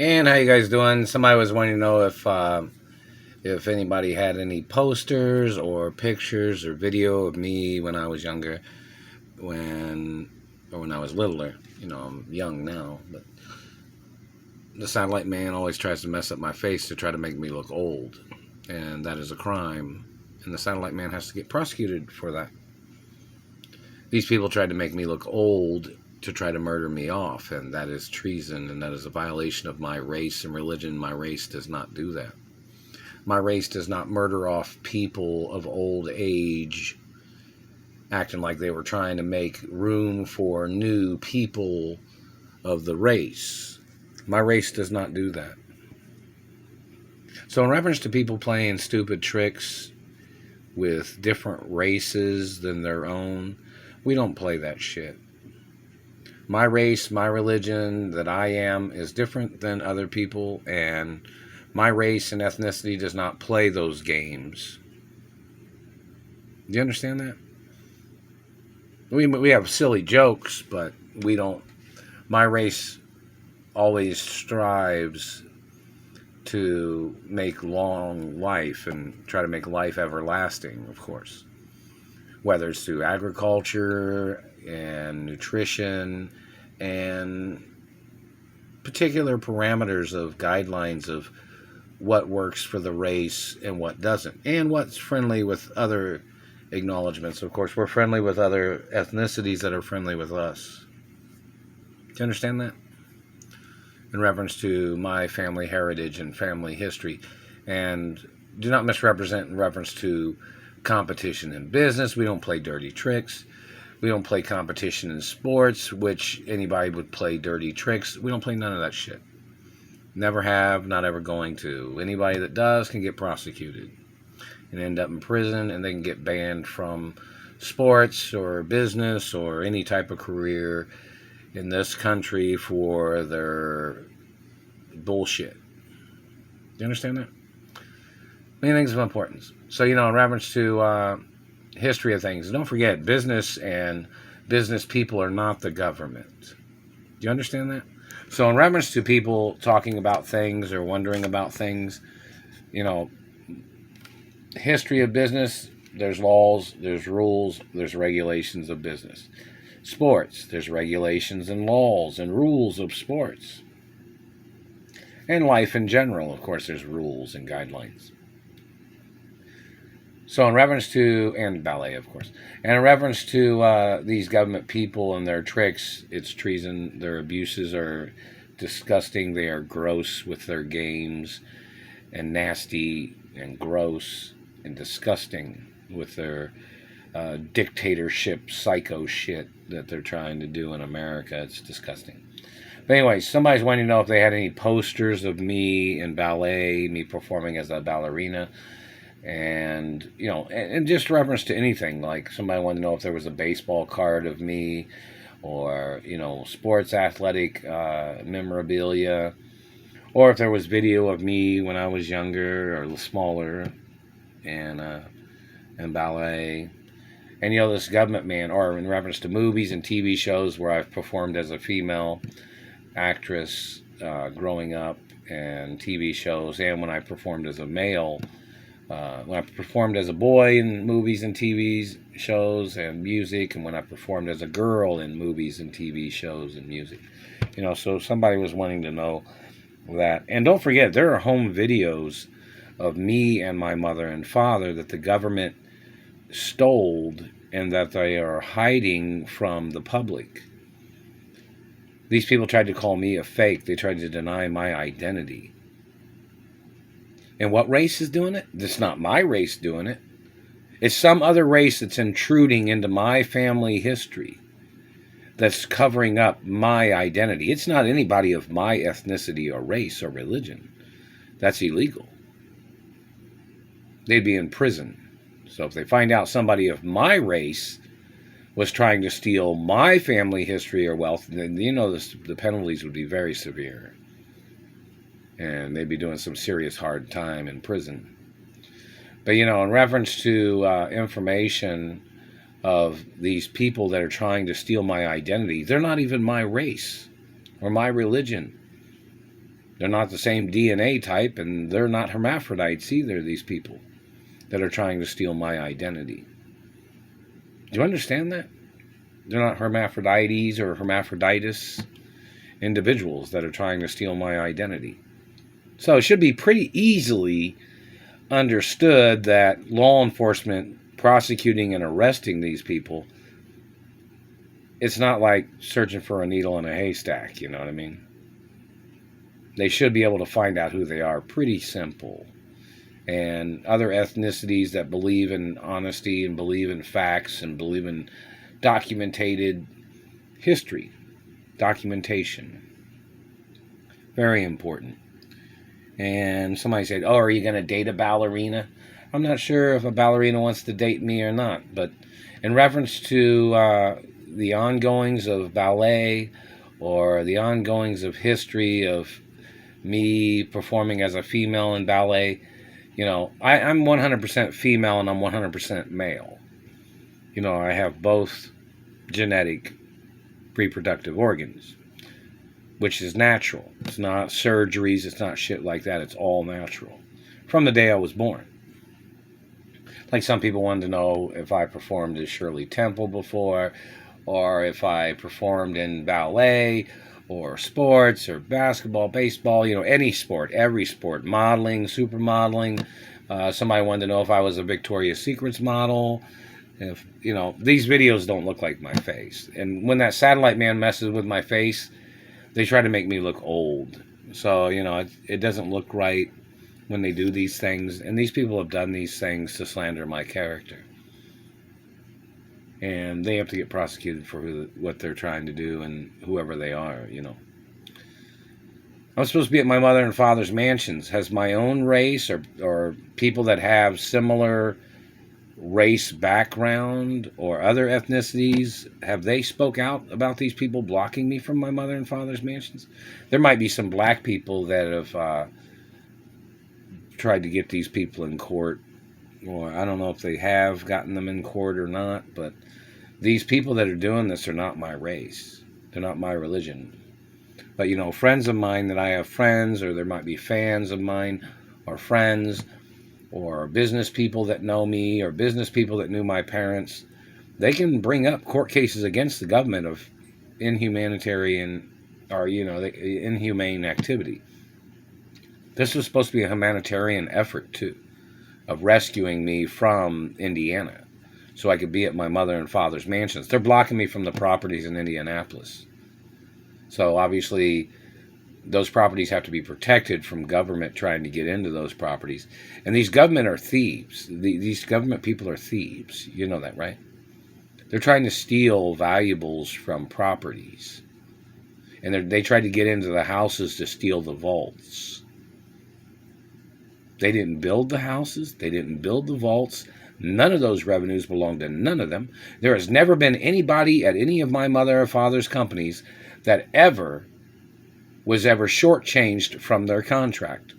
And how you guys doing? Somebody was wanting to know if anybody had any posters or pictures or video of me when I was younger, when I was littler. I'm young now, but the satellite man always tries to mess up my face to try to make me look old, and that is a crime, and the satellite man has to get prosecuted for that. These people tried to make me look old to try to murder me off, and that is treason, and that is a violation of my race and religion. My race does not do that. My race does not murder off people of old age acting like they were trying to make room for new people of the race. My race does not do that. So in reference to people playing stupid tricks with different races than their own, we don't play that shit. My race, my religion that I am is different than other people, and my race and ethnicity does not play those games. Do you understand that? We have silly jokes, but we don't. My race always strives to make long life and try to make life everlasting, of course. Whether it's through agriculture and nutrition and particular parameters of guidelines of what works for the race and what doesn't, and what's friendly with other acknowledgments. Of course, we're friendly with other ethnicities that are friendly with us. Do you understand that? In reference to my family heritage and family history. And do not misrepresent in reference to competition in business. We don't play dirty tricks. We don't play competition in sports, which anybody would play dirty tricks. We don't play none of that shit. Never have, not ever going to. Anybody that does can get prosecuted and end up in prison, and they can get banned from sports or business or any type of career in this country for their bullshit. Do you understand that? Many things of importance. So, in reference to history of things, don't forget, business and business people are not the government. Do you understand that? So in reference to people talking about things or wondering about things, history of business, there's laws, there's rules, there's regulations of business. Sports, there's regulations and laws and rules of sports. And life in general, of course, there's rules and guidelines. So in reference to, and ballet, of course, and in reference to these government people and their tricks, it's treason. Their abuses are disgusting. They are gross with their games, and nasty and gross and disgusting with their dictatorship psycho shit that they're trying to do in America. It's disgusting. But anyway, somebody's wanting to know if they had any posters of me in ballet, me performing as a ballerina. And, and just reference to anything, like somebody wanted to know if there was a baseball card of me or, sports athletic memorabilia, or if there was video of me when I was younger or smaller and ballet. And, this government man, or in reference to movies and TV shows where I've performed as a female actress growing up, and TV shows, and when I performed as a male. When I performed as a boy in movies and TV shows and music, and when I performed as a girl in movies and TV shows and music. So somebody was wanting to know that. And don't forget, there are home videos of me and my mother and father that the government stole and that they are hiding from the public. These people tried to call me a fake. They tried to deny my identity. And what race is doing it? It's not my race doing it. It's some other race that's intruding into my family history, that's covering up my identity. It's not anybody of my ethnicity or race or religion. That's illegal. They'd be in prison. So if they find out somebody of my race was trying to steal my family history or wealth, then the penalties would be very severe. And they'd be doing some serious hard time in prison. But, in reference to information of these people that are trying to steal my identity, they're not even my race or my religion. They're not the same DNA type, and they're not hermaphrodites either, these people that are trying to steal my identity. Do you understand that? They're not hermaphrodites or hermaphroditus individuals that are trying to steal my identity. So it should be pretty easily understood that law enforcement prosecuting and arresting these people, it's not like searching for a needle in a haystack, you know what I mean? They should be able to find out who they are. Pretty simple. And other ethnicities that believe in honesty and believe in facts and believe in documented history, documentation, very important. And somebody said, oh, are you going to date a ballerina? I'm not sure if a ballerina wants to date me or not, but in reference to the ongoings of ballet or the ongoings of history of me performing as a female in ballet, you know, I'm 100% female and I'm 100% male. You know, I have both genetic reproductive organs, which is natural. It's not surgeries, it's not shit like that. It's all natural from the day I was born. Like some people wanted to know if I performed as Shirley Temple before, or if I performed in ballet, or sports, or basketball, baseball, you know, any sport, every sport, modeling, supermodeling. Somebody wanted to know if I was a Victoria's Secrets model. If, you know, these videos don't look like my face. And when that satellite man messes with my face, they try to make me look old. So, you know, it doesn't look right when they do these things. And these people have done these things to slander my character. And they have to get prosecuted for what they're trying to do and whoever they are, you know. I'm supposed to be at my mother and father's mansions. Has my own race or people that have similar race background or other ethnicities, have they spoke out about these people blocking me from my mother and father's mansions? There might be some black people that have tried to get these people in court, or I don't know if they have gotten them in court or not, but these people that are doing this are not my race. They're not my religion. But, you know, friends of mine that I have friends, or there might be fans of mine or friends, or business people that know me, or business people that knew my parents, they can bring up court cases against the government of inhumanitarian or, you know, inhumane activity. This was supposed to be a humanitarian effort, too, of rescuing me from Indiana so I could be at my mother and father's mansions. They're blocking me from the properties in Indianapolis. So, obviously, those properties have to be protected from government trying to get into those properties. And these government are thieves. These government people are thieves. You know that, right? They're trying to steal valuables from properties. And they tried to get into the houses to steal the vaults. They didn't build the houses. They didn't build the vaults. None of those revenues belong to none of them. There has never been anybody at any of my mother or father's companies that was ever shortchanged from their contract.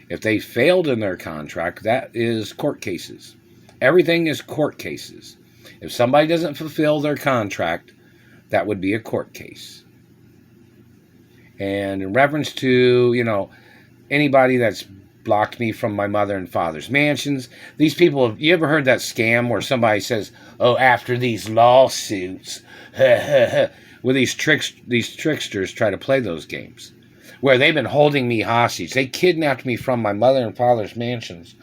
If they failed in their contract, that is court cases. Everything is court cases. If somebody doesn't fulfill their contract, that would be a court case. And in reference to, you know, anybody that's blocked me from my mother and father's mansions, these people, you ever heard that scam where somebody says, oh, after these lawsuits, where these tricksters try to play those games, where they've been holding me hostage. They kidnapped me from my mother and father's mansions,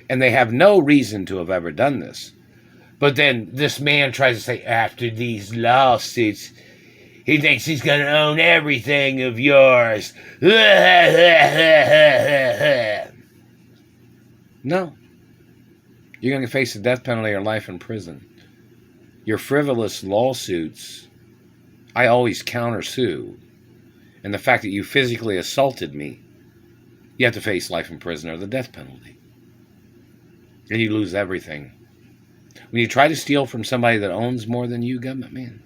and they have no reason to have ever done this. But then this man tries to say, after these lawsuits, he thinks he's going to own everything of yours. No. You're going to face the death penalty or life in prison. Your frivolous lawsuits, I always countersue. And the fact that you physically assaulted me, you have to face life in prison or the death penalty. And you lose everything. When you try to steal from somebody that owns more than you, government man,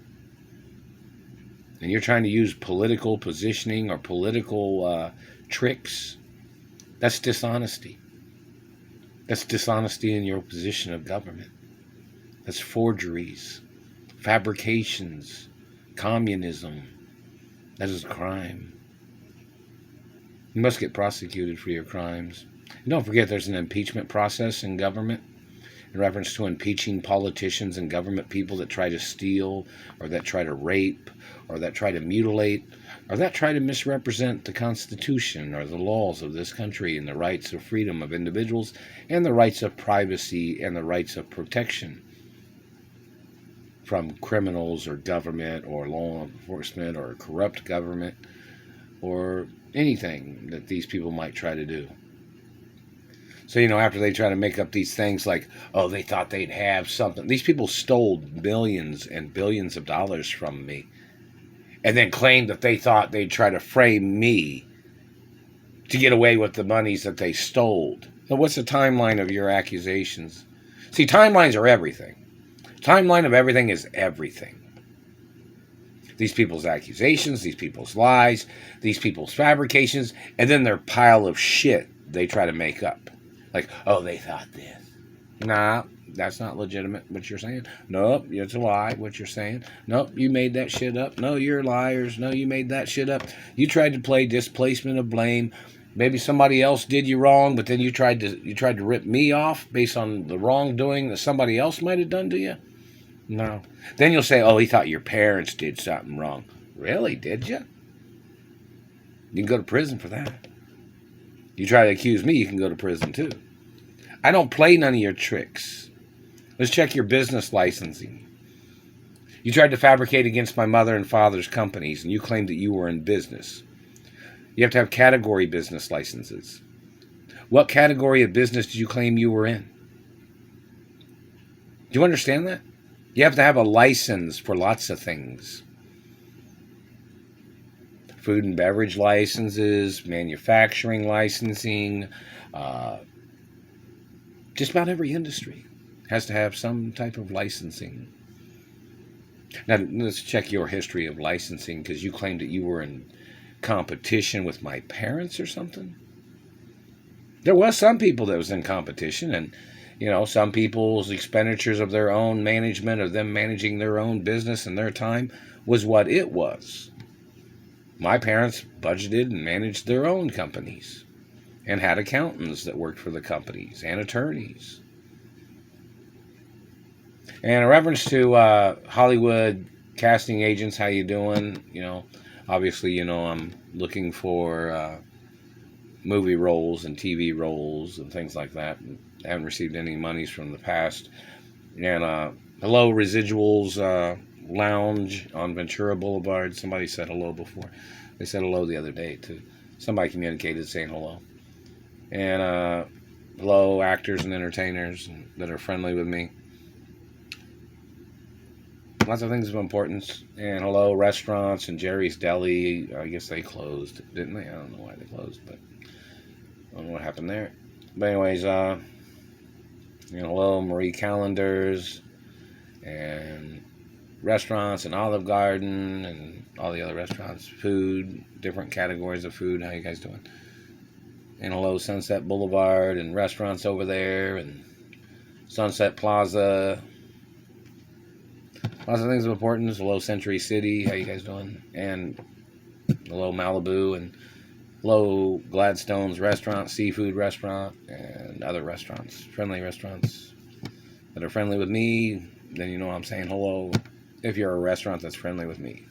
and you're trying to use political positioning or political tricks, that's dishonesty. That's dishonesty in your position of government. That's forgeries, fabrications, communism. That is a crime. You must get prosecuted for your crimes. And don't forget there's an impeachment process in government in reference to impeaching politicians and government people that try to steal or that try to rape or that try to mutilate or that try to misrepresent the Constitution or the laws of this country and the rights of freedom of individuals and the rights of privacy and the rights of protection from criminals or government or law enforcement or corrupt government or anything that these people might try to do. So, after they try to make up these things like, oh, they thought they'd have something. These people stole millions and billions of dollars from me and then claimed that they thought they'd try to frame me to get away with the monies that they stole. So what's the timeline of your accusations? See, timelines are everything. Timeline of everything is everything. These people's accusations, these people's lies, these people's fabrications, and then their pile of shit they try to make up. Like, oh, they thought this. Nah, that's not legitimate, what you're saying. Nope, it's a lie, what you're saying. Nope, you made that shit up. No, you're liars. No, you made that shit up. You tried to play displacement of blame. Maybe somebody else did you wrong, but then you tried to rip me off based on the wrongdoing that somebody else might have done to you. No. Then you'll say, oh, he thought your parents did something wrong. Really? Did you? You can go to prison for that. You try to accuse me, you can go to prison too. I don't play none of your tricks. Let's check your business licensing. You tried to fabricate against my mother and father's companies, and you claimed that you were in business. You have to have category business licenses. What category of business did you claim you were in? Do you understand that? You have to have a license for lots of things. Food and beverage licenses, manufacturing licensing, just about every industry has to have some type of licensing. Now, let's check your history of licensing because you claimed that you were in competition with my parents or something. There was some people that was in competition, and some people's expenditures of their own management, of them managing their own business and their time, was what it was. My parents budgeted and managed their own companies and had accountants that worked for the companies and attorneys. And in reference to Hollywood casting agents, how you doing? Obviously, I'm looking for movie roles and TV roles and things like that. I haven't received any monies from the past. And hello, Residuals Lounge on Ventura Boulevard. Somebody said hello before. They said hello the other day, too. Somebody communicated saying hello. And hello, actors and entertainers that are friendly with me. Lots of things of importance. And hello, restaurants and Jerry's Deli. I guess they closed, didn't they? I don't know why they closed, but I don't know what happened there. But anyways, hello, Marie Callender's and restaurants and Olive Garden and all the other restaurants, food, different categories of food. How you guys doing? And hello, Sunset Boulevard and restaurants over there and Sunset Plaza. Lots of things of importance. Hello, Century City. How you guys doing? And hello, Malibu and hello, Gladstone's Restaurant, Seafood Restaurant, and other restaurants, friendly restaurants that are friendly with me. Then I'm saying hello if you're a restaurant that's friendly with me.